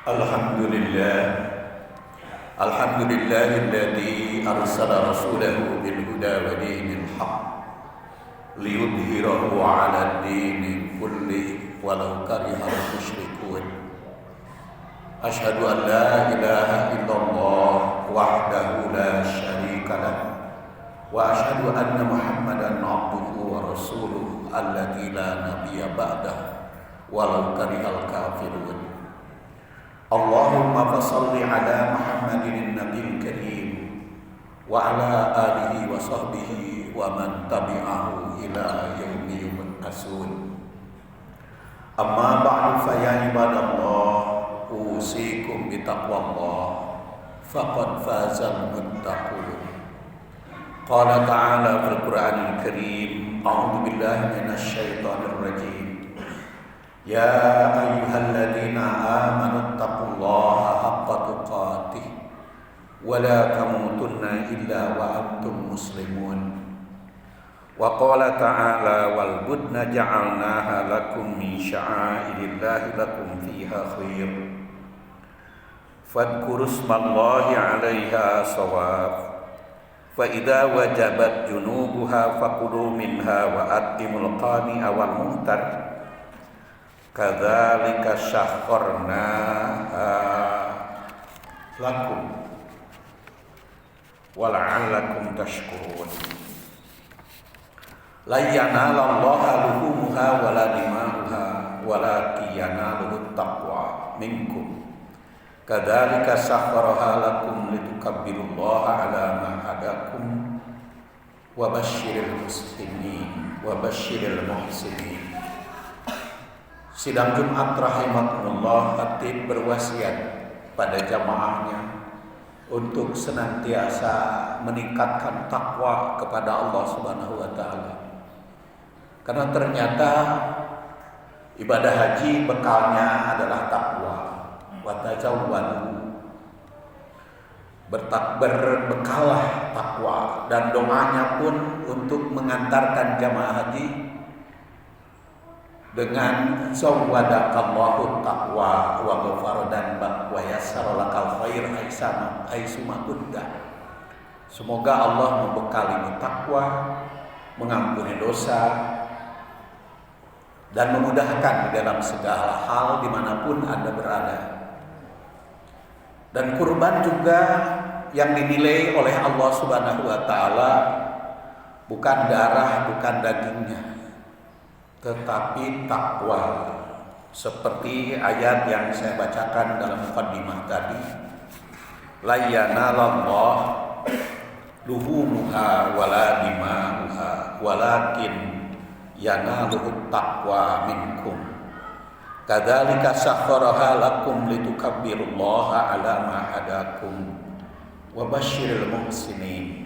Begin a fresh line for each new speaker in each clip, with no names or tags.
Alhamdulillah Alhamdulillahilladzi arsala rasulahu bil huda wa dinil haq liyudhhirahu 'ala ad-dini kulli walau karihal musyrikun. Asyhadu an la ilaha illallah wahdahu la syarika lah wa asyhadu anna Muhammadan 'abduhu wa rasuluhu alladzi la nabiyya ba'dahu walau karihal kafirun. Allahumma fassalli ala Muhammadin nabiyil karim wa ala alihi wa sahbihi wa man tabi'ahu ila yaumi yub'atsun. Amma ba'du fa ya ibadallah usikum bi taqwallah faqad fazal muttaqun. Qala ta'ala fil Qur'anil karim, a'udzu billahi minasy syaithanir rajim. Ya ayyuhalladzina amanu taqullaha haqqa tuqatih wa la tamutunna illa wa antum muslimun. Wa qala ta'ala wal budna ja'alnaha lakum min sya'airillahi lakum fiha khair fadhkuru ismallahi 'alaiha shawab fa idza wajabat junubuha fakulu minha wa atimul qani'a wal muhtar kadzalika syakharnaha lakum wala'allakum tashkurun. La yanalallaha luhumuha wala dima'uha walakin yanaluhu taqwa minkum kadzalika sakhkharaha lakum litukabbirullaha 'ala ma hadakum wa basyiril muslimin wa basyiril muhsinin. Sidang Jumat rahimakumullah, khatib berwasiat pada jamaahnya untuk senantiasa meningkatkan takwa kepada Allah Subhanahu wa taala. Karena ternyata ibadah haji bekalnya adalah takwa. Wa tazawwadu. Berbekalah takwa, dan doanya pun untuk mengantarkan jamaah haji dengan zawwadakallahu taqwa wa ghafara dzanbak wa yassara lakal khair aisuma kunta. Semoga Allah membekalimu takwa, mengampuni dosa, dan memudahkan di dalam segala hal dimanapun Anda berada. Dan kurban juga yang dinilai oleh Allah Subhanahu wa taala bukan darah, bukan dagingnya, tetapi takwa, seperti ayat yang saya bacakan dalam muqaddimah tadi, la yanalallah luhumuha wala dima'uha walakin yanaluhu taqwa minkum kadzalika sakhkharaha lakum litukabbirullaha 'ala ma hadakum wa basyiril muhsinin.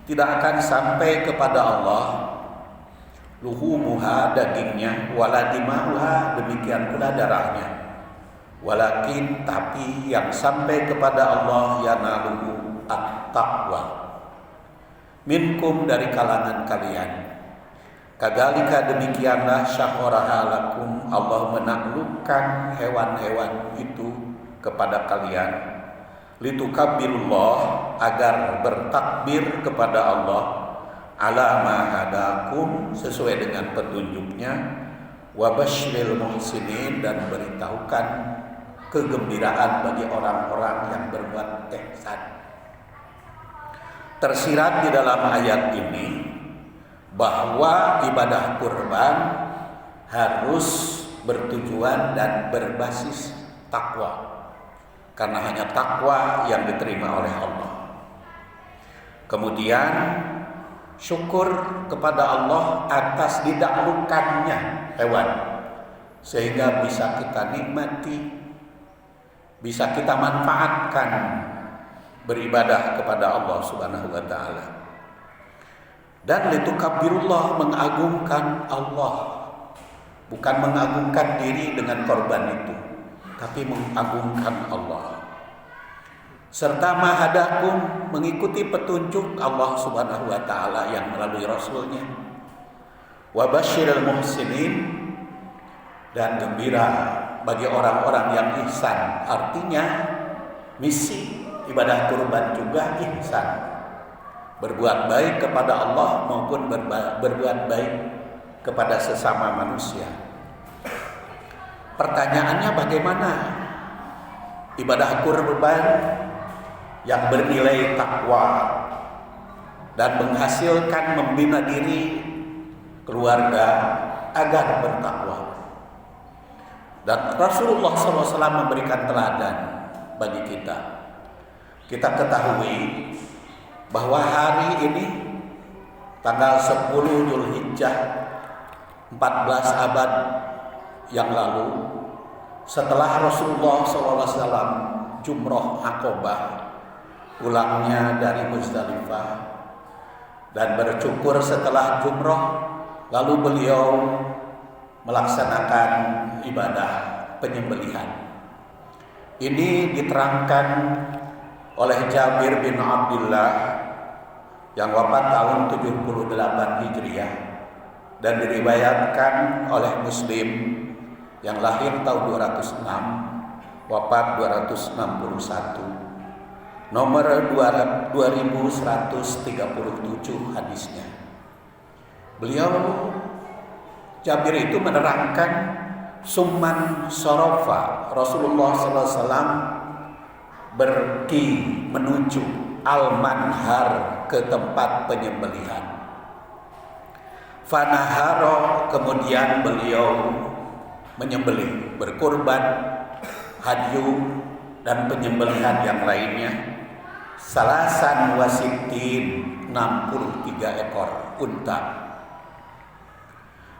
Tidak akan sampai kepada Allah luhumuha dagingnya, wala dima'uha demikian pula darahnya, walakin tapi yang sampai kepada Allah yanaluhu at-taqwa minkum dari kalangan kalian. Kadzalika demikianlah syaharaha lakum, Allah menaklukkan hewan-hewan itu kepada kalian, litukabbirullah agar bertakbir kepada Allah, ala ma hadakum sesuai dengan petunjuknya, wa basyiril muhsinin dan beritahukan kegembiraan bagi orang-orang yang berbuat ihsan. Tersirat di dalam ayat ini bahwa ibadah kurban harus bertujuan dan berbasis takwa, karena hanya takwa yang diterima oleh Allah. Kemudian syukur kepada Allah atas didaklukkannya hewan, sehingga bisa kita nikmati, bisa kita manfaatkan beribadah kepada Allah Subhanahu wa taala. Dan litukabbirullah, mengagungkan Allah, bukan mengagungkan diri dengan korban itu, tapi mengagungkan Allah. Serta mahadakum, mengikuti petunjuk Allah Subhanahu wa taala yang melalui rasulnya. Wa basyiril muhsinin, dan gembira bagi orang-orang yang ihsan. Artinya misi ibadah kurban juga ihsan, berbuat baik kepada Allah maupun berbuat baik kepada sesama manusia. Pertanyaannya, bagaimana ibadah kurban yang bernilai takwa dan menghasilkan membina diri keluarga agar bertakwa. Dan Rasulullah SAW memberikan teladan bagi kita. Kita ketahui bahwa hari ini tanggal 10 Zulhijjah 14 abad yang lalu, setelah Rasulullah SAW jumroh Aqabah, pulangnya dari Muzdalifah dan bercukur setelah jumroh, lalu beliau melaksanakan ibadah penyembelihan. Ini diterangkan oleh Jabir bin Abdullah yang wafat tahun 78 Hijriah dan diriwayatkan oleh Muslim yang lahir tahun 206, wafat 261, nomor 2137 hadisnya. Beliau Jabir itu menerangkan summan sorofa, Rasulullah SAW pergi menuju al-manhar, ke tempat penyembelihan. Fanaharo, kemudian beliau menyembelih, berkurban, hadyu dan penyembelihan yang lainnya. Salasan wasitin, 63 ekor unta.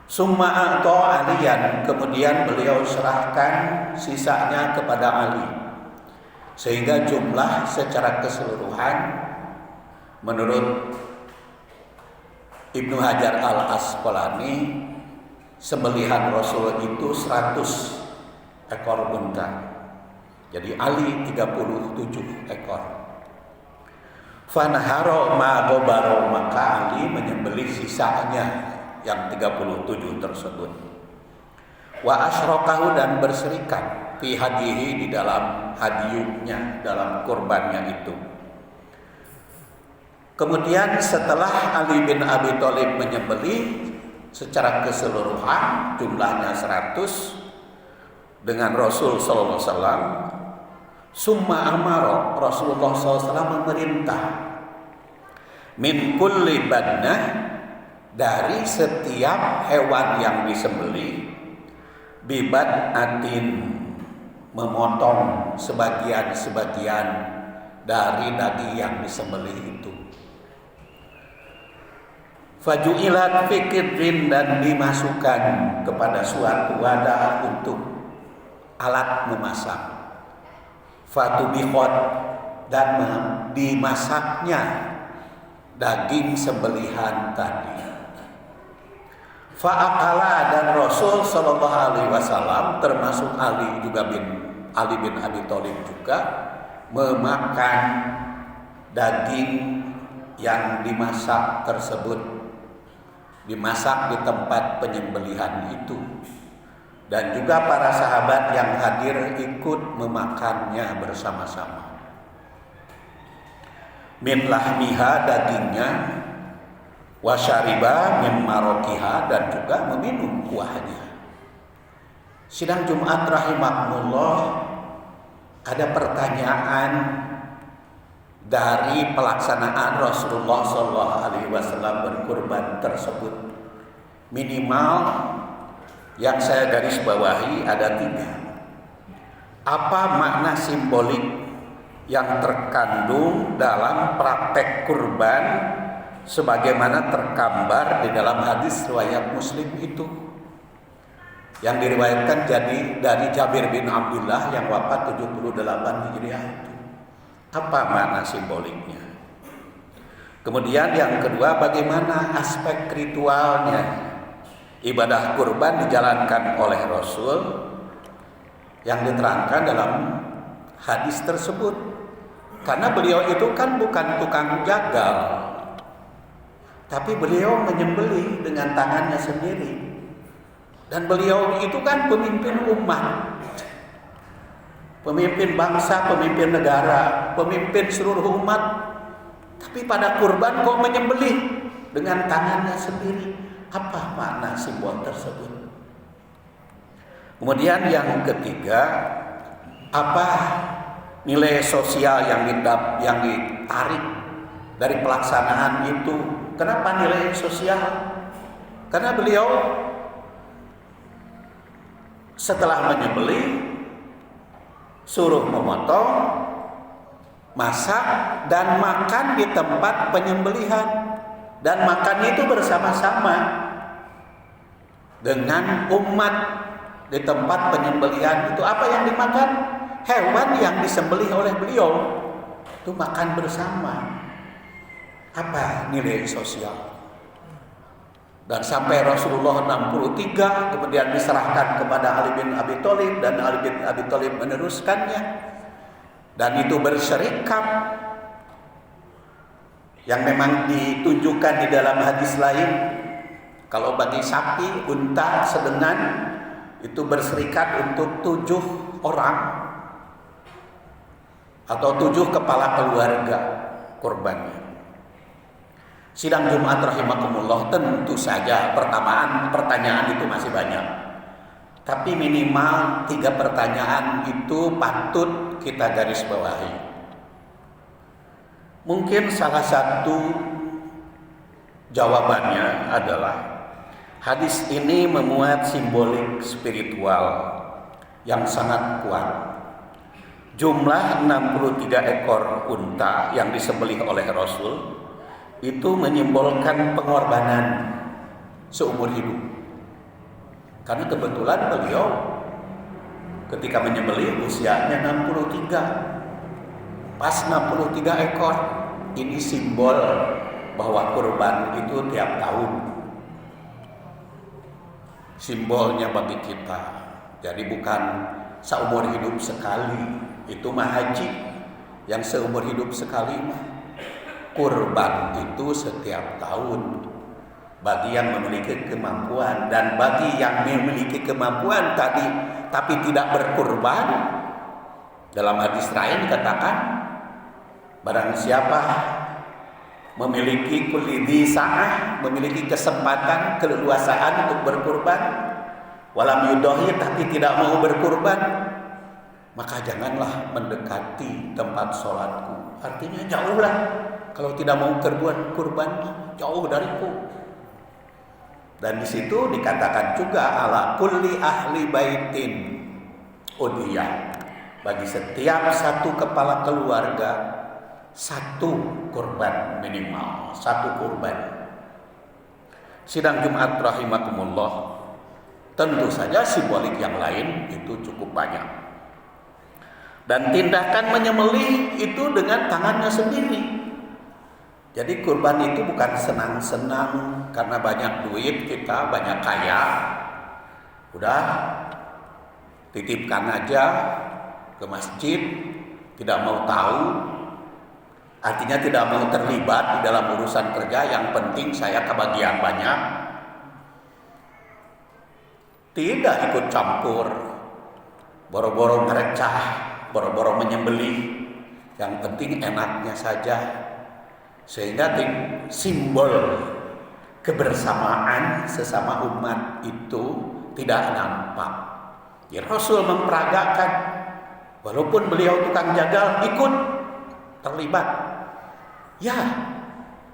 Summa a'ta aliyan, kemudian beliau serahkan sisanya kepada Ali, sehingga jumlah secara keseluruhan menurut Ibnu Hajar al-Asqalani, sembelihan Rasul itu 100 ekor unta. Jadi Ali 37 ekor. Fanaharo ma gobaro, maka Ali menyembelih sisanya yang 37 tersebut. Wa asyrakahu, dan berserikat fi hadihi, di dalam hadiyunya, dalam kurbannya itu. Kemudian setelah Ali bin Abi Thalib menyembelih secara keseluruhan, jumlahnya 100 dengan Rasul sallallahu alaihi wasallam, summa amara, Rasulullah sallallahu alaihi wasallam memerintah min kulli badnah, dari setiap hewan yang disembelih, bibat atin, memotong sebagian-sebagian dari daging yang disembelih itu. Faju'ilat fikidrin, dan dimasukkan kepada suatu wadah untuk alat memasak. Fatubihot, dan dimasaknya daging sembelihan tadi. Fa'akala, dan Rasul sallallahu alaihi wasallam, termasuk Ali bin Abi Thalib juga memakan daging yang dimasak tersebut, dimasak di tempat penyembelihan itu. Dan juga para sahabat yang hadir ikut memakannya bersama-sama. Min lahmiha, dagingnya, wasyariba min marokiha, dan juga meminum kuahnya. Sidang Jumat rahimakumullah, ada pertanyaan dari pelaksanaan Rasulullah SAW berkurban tersebut. Minimal yang saya garis bawahi ada 3. Apa makna simbolik yang terkandung dalam praktek kurban sebagaimana tergambar di dalam hadis riwayat Muslim itu, yang diriwayatkan jadi dari Jabir bin Abdullah yang wafat 78 Hijriah itu. Apa makna simboliknya? Kemudian yang kedua, bagaimana aspek ritualnya? Ibadah kurban dijalankan oleh Rasul yang diterangkan dalam hadis tersebut. Karena beliau itu kan bukan tukang jagal, tapi beliau menyembelih dengan tangannya sendiri. Dan beliau itu kan pemimpin umat, pemimpin bangsa, pemimpin negara, pemimpin seluruh umat. Tapi pada kurban kok menyembelih dengan tangannya sendiri. Apa makna simbol tersebut? Kemudian yang ketiga, apa nilai sosial yang ditarik dari pelaksanaan itu? Kenapa nilai sosial? Karena beliau setelah menyembelih suruh memotong, masak dan makan di tempat penyembelihan, dan makan itu bersama-sama dengan umat di tempat penyembelihan. Itu apa yang dimakan? Hewan yang disembelih oleh beliau itu makan bersama. Apa nilai sosial? Dan sampai Rasulullah 63 kemudian diserahkan kepada Ali bin Abi Thalib, dan Ali bin Abi Thalib meneruskannya. Dan itu bersyarikat yang memang ditunjukkan di dalam hadis lain. Kalau bagi sapi, unta, sedengan itu berserikat untuk 7 orang atau 7 kepala keluarga kurbannya. Sidang Jumat rahimakumullah, tentu saja pertanyaan itu masih banyak. Tapi minimal 3 pertanyaan itu patut kita garis bawahi. Mungkin salah satu jawabannya adalah hadis ini memuat simbolik spiritual yang sangat kuat. Jumlah 63 ekor unta yang disembelih oleh Rasul itu menyimbolkan pengorbanan seumur hidup. Karena kebetulan beliau ketika menyembelih usianya 63. Pas 63 ekor. Ini simbol bahwa kurban itu tiap tahun. Simbolnya bagi kita. Jadi bukan seumur hidup sekali. Itu mah haji. Yang seumur hidup sekali mah. Kurban itu setiap tahun bagi yang memiliki kemampuan, dan bagi yang memiliki kemampuan tadi tapi tidak berkurban, dalam hadis lain dikatakan barang siapa memiliki kulli sa'ah, memiliki kesempatan, keleluasaan untuk berkurban, walam yudahi, tapi tidak mau berkurban, maka janganlah mendekati tempat sholatku. Artinya jauhlah. Kalau tidak mau kurban, jauh dariku. Dan di situ dikatakan juga ala kulli ahli baitin udhiyah. Bagi setiap satu kepala keluarga 1 kurban minimal, 1 kurban. Sidang Jumat rahimakumullah, tentu saja simbolik yang lain itu cukup banyak. Dan tindakan menyembelih itu dengan tangannya sendiri. Jadi kurban itu bukan senang-senang karena banyak duit kita, banyak kaya. Udah titipkan aja ke masjid, tidak mau tahu. Artinya tidak mau terlibat di dalam urusan kerja, yang penting saya kebagian banyak. Tidak ikut campur, boro-boro merecah, boro-boro menyembelih. Yang penting enaknya saja. Sehingga simbol kebersamaan sesama umat itu tidak nampak. Ya, Rasul memperagakan, walaupun beliau tukang jagal, ikut terlibat. Ya,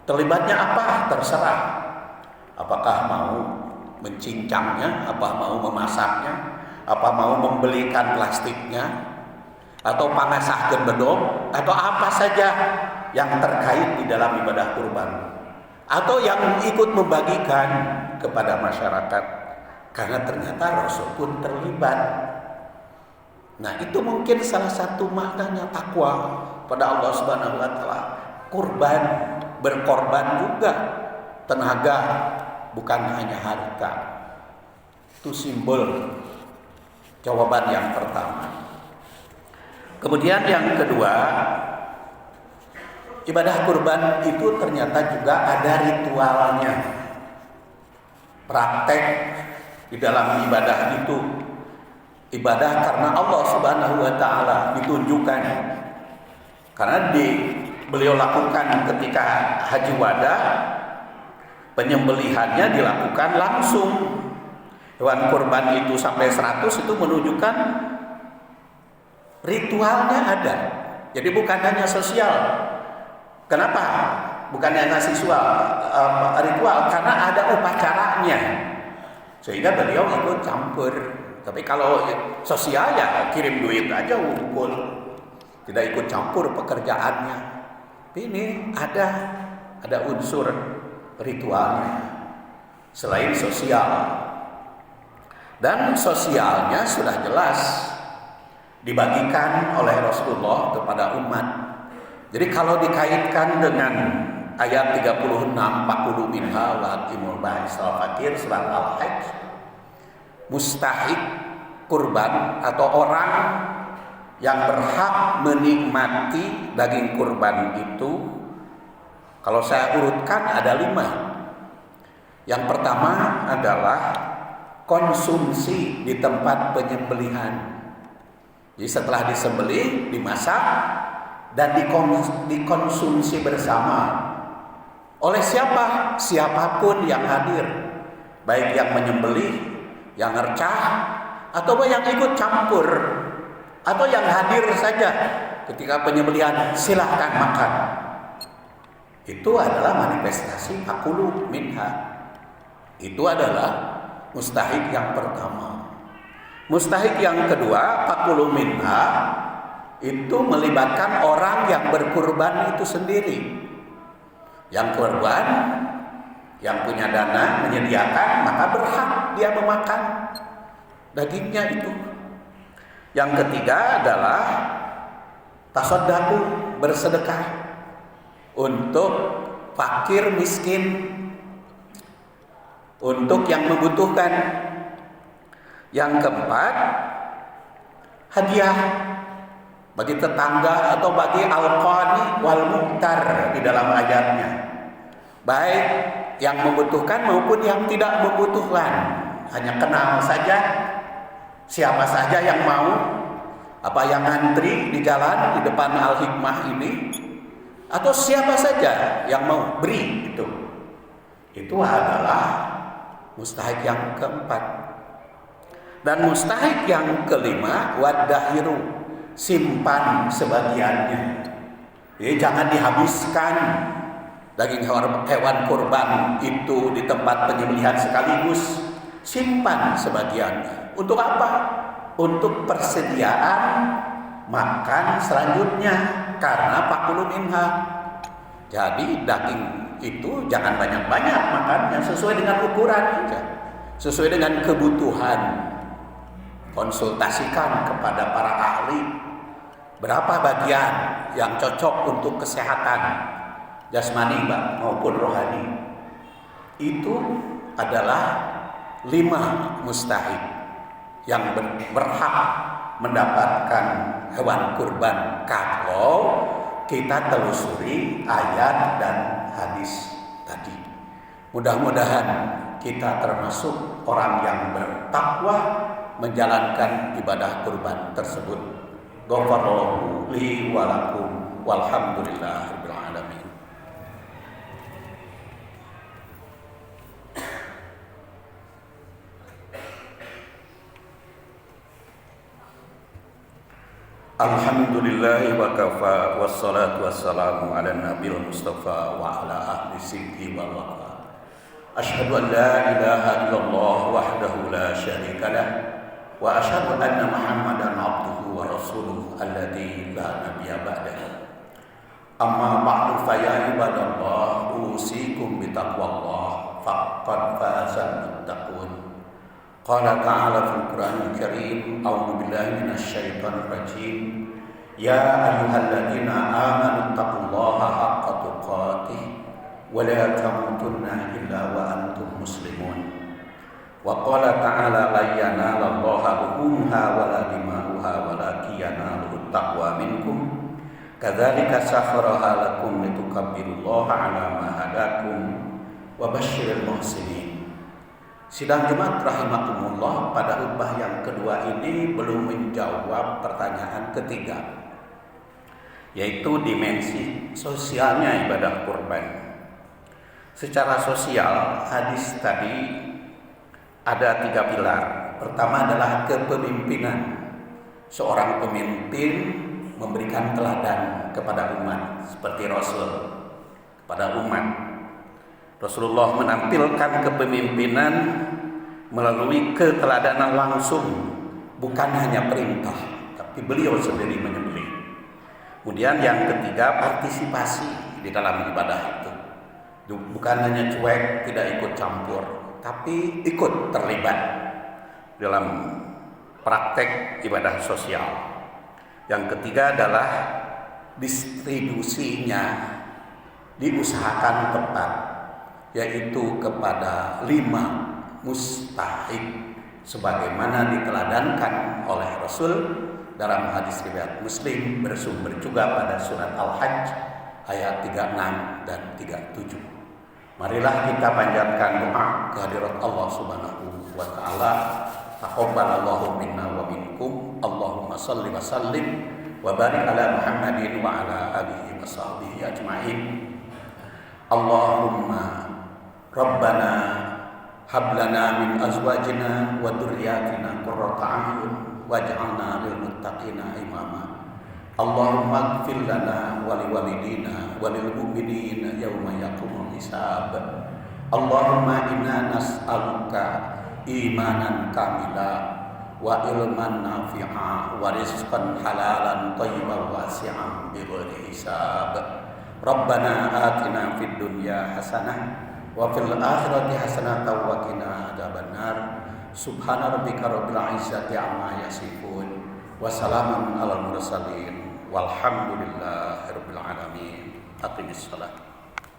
terlibatnya apa? Terserah. Apakah mau mencincangnya, apa mau memasaknya, apa mau membelikan plastiknya, atau pangasahkeun bedog, atau apa saja yang terkait di dalam ibadah kurban, atau yang ikut membagikan kepada masyarakat, karena ternyata Rasul pun terlibat. Nah, itu mungkin salah satu maknanya takwa pada Allah Subhanahu wa taala. Kurban, berkorban juga tenaga, bukan hanya harta. Itu simbol jawaban yang pertama. Kemudian yang kedua, ibadah kurban itu ternyata juga ada ritualnya. Praktek di dalam ibadah itu. Ibadah karena Allah Subhanahu wa taala ditunjukkan. Karena beliau lakukan ketika haji wada, penyembelihannya dilakukan langsung. Hewan kurban itu sampai 100 itu menunjukkan ritualnya ada. Jadi bukan hanya sosial. Kenapa? Bukan hanya ritual, karena ada upacaranya. Sehingga beliau ikut campur. Tapi kalau sosial ya kirim duit aja ngumpul, tidak ikut campur pekerjaannya. Tapi ini ada unsur ritualnya selain sosial. Dan sosialnya sudah jelas dibagikan oleh Rasulullah kepada umat. Jadi kalau dikaitkan dengan ayat 36 40 minha wa atimul ba'is al-fakir surat Al-Hajj, mustahik kurban atau orang yang berhak menikmati daging kurban itu, kalau saya urutkan ada 5. Yang pertama adalah konsumsi di tempat penyembelihan. Jadi setelah disembelih, dimasak dan dikonsumsi bersama oleh siapa? Siapapun yang hadir, baik yang menyembelih, yang ngercah, atau yang ikut campur, atau yang hadir saja ketika penyembelihan, silahkan makan. Itu adalah manifestasi akulu minha. Itu adalah mustahik yang pertama. Mustahik yang kedua, akulu minha, itu melibatkan orang yang berkurban itu sendiri. Yang kurban, yang punya dana menyediakan, maka berhak dia memakan dagingnya itu. Yang ketiga adalah tasaddaku, bersedekah untuk fakir miskin, untuk yang membutuhkan. Yang keempat, hadiah bagi tetangga atau bagi al-qani wal muhtar di dalam ayatnya, baik yang membutuhkan maupun yang tidak membutuhkan. Hanya kenal saja siapa saja yang mau, apa yang ngantri di jalan di depan Al-Hikmah ini, atau siapa saja yang mau beri itu adalah mustahik yang keempat. Dan mustahik yang kelima, wadahiru, simpan sebagiannya. Jadi jangan dihabiskan daging hewan kurban itu di tempat penyembelihan sekaligus. Simpan sebagiannya. Untuk apa? Untuk persediaan makan selanjutnya, karena pakulu minha. Jadi daging itu jangan banyak-banyak makannya, sesuai dengan ukuran saja, sesuai dengan kebutuhan. Konsultasikan kepada para ahli berapa bagian yang cocok untuk kesehatan jasmani maupun rohani. Itu adalah 5 mustahik yang berhak mendapatkan hewan kurban kalau kita telusuri ayat dan hadis tadi. Mudah-mudahan kita termasuk orang yang bertakwa menjalankan ibadah kurban tersebut. Ghafarallahu li wa lakum walhamdulillahirabbil alamin. Alhamdulillahi wa kafa wassalatu wassalamu ala nabiyil mustafa wa ala ahli sidqi wal wafa. Asyhadu an la ilaha illallah wahdahu la syarika lah wa asyhadu anna Muhammadan abduhu wa rasuluhu alladzi la nabiyya ba'dahu. Amma ba'du fa ya ibadallah, usikum bi taqwallah faqad fazal muttaqun. Qala ta'ala fil Qur'anil Karim, a'udzu billahi minasy syaithanir rajim. Ya ayyuhalladzina amanu taqullaha haqqa tuqatih wa la tamutunna illa wa antum muslimun. Wa qala ta'ala la yanalallaha luhumha wa la dima'uha walakin yanaluhu taqwa minkum. Kadzalika sakhkharaha lakum litukabbirullaha 'ala ma hadakum wa basyiril muhsinin. Sidang Jumat rahimakumullah, pada khutbah yang kedua ini belum menjawab pertanyaan ketiga, yaitu dimensi sosialnya ibadah kurban. Secara sosial, hadis tadi ada 3 pilar. Pertama adalah kepemimpinan. Seorang pemimpin memberikan teladan kepada umat, seperti Rasul kepada umat. Rasulullah menampilkan kepemimpinan melalui keteladanan langsung, bukan hanya perintah, tapi beliau sendiri menyembelih. Kemudian yang ketiga, partisipasi di dalam ibadah itu. Bukan hanya cuek, tidak ikut campur, tapi ikut terlibat dalam praktek ibadah sosial. Yang ketiga adalah distribusinya diusahakan tepat, yaitu kepada 5 mustahik sebagaimana diteladankan oleh Rasul dalam hadis riwayat Muslim, bersumber juga pada surat Al-Hajj ayat 36 dan 37. Marilah kita panjatkan doa kehadirat Allah Subhanahu wa taala. Taqabbalallahu minna wa minkum. Allahumma shalli wa sallim wa barik ala Muhammadin wa ala alihi wa sahbihi ajma'in. Allahumma Rabbana hab lana min azwajina wa dhurriyyatina qurrata a'yun waj'alna lil muttaqina imama. Allahumma ighfir lana wa liwalidina wa lil mu'minina yauma yaqumul hisab. Allahumma inna nas'aluka imanan kamila wa ilman nafi'a wa rizqan halalan thayyiban wasi'an bighairi hisab. Rabbana atina fid dunya hasanah wa fil akhirati hasanatan wa qina adzabannar. Subhana rabbika rabbil izzati amma yasifun wa salamun alal mursalin walhamdulillahi rabbil alamin. Aqimis shalah.